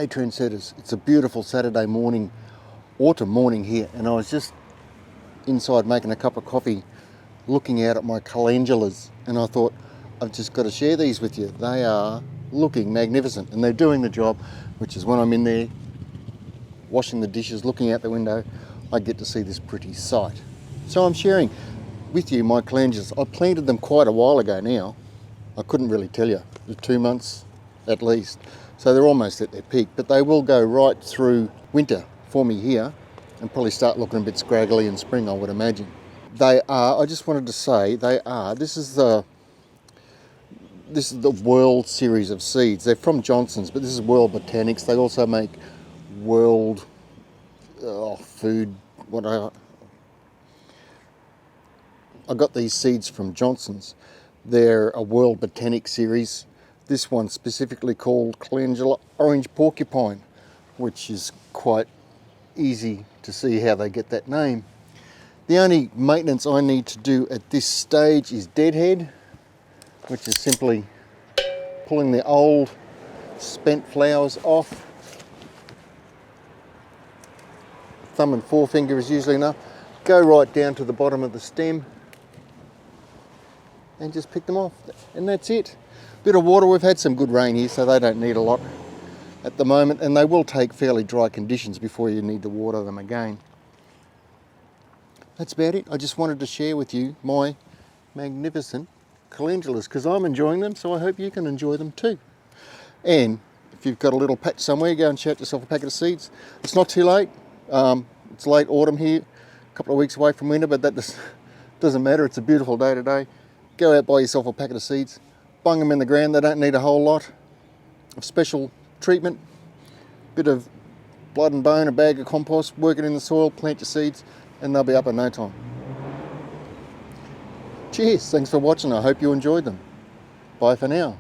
G'day trendsetters. It's a beautiful Saturday morning, autumn morning here, and I was just inside making a cup of coffee looking out at my calendulas, and I thought I've just got to share these with you. They are looking magnificent and they're doing the job, which is when I'm in there washing the dishes, looking out the window, I get to see this pretty sight. So I'm sharing with you my calendulas. I planted them quite a while ago now. I couldn't really tell you, 2 months at least. So they're almost at their peak, but they will go right through winter for me here and probably start looking a bit scraggly in spring, I would imagine. They are, I just wanted to say, they are, this is the World series of seeds. They're from Johnson's, but this is World Botanics. They also make World food, whatever. I got these seeds from Johnson's. They're a World Botanic series. This one specifically called Calendula orange porcupine, which is quite easy to see how they get that name. The only maintenance I need to do at this stage is deadhead, which is simply pulling the old spent flowers off. Thumb and forefinger is usually enough. Go right down to the bottom of the stem and just pick them off, and that's it. Bit of water. We've had some good rain here, so they don't need a lot at the moment, and they will take fairly dry conditions before you need to water them again. That's about it. I just wanted to share with you my magnificent calendulas because I'm enjoying them, so I hope you can enjoy them too. And if you've got a little patch somewhere, go and shout yourself a packet of seeds. It's not too late. It's late autumn here, a couple of weeks away from winter, but that doesn't matter. It's a beautiful day today. Go out, buy yourself a packet of seeds. Bung them in the ground. They don't need a whole lot of special treatment. Bit of blood and bone, a bag of compost, work it in the soil, plant your seeds, and they'll be up in no time. Cheers, thanks for watching. I hope you enjoyed them. Bye for now.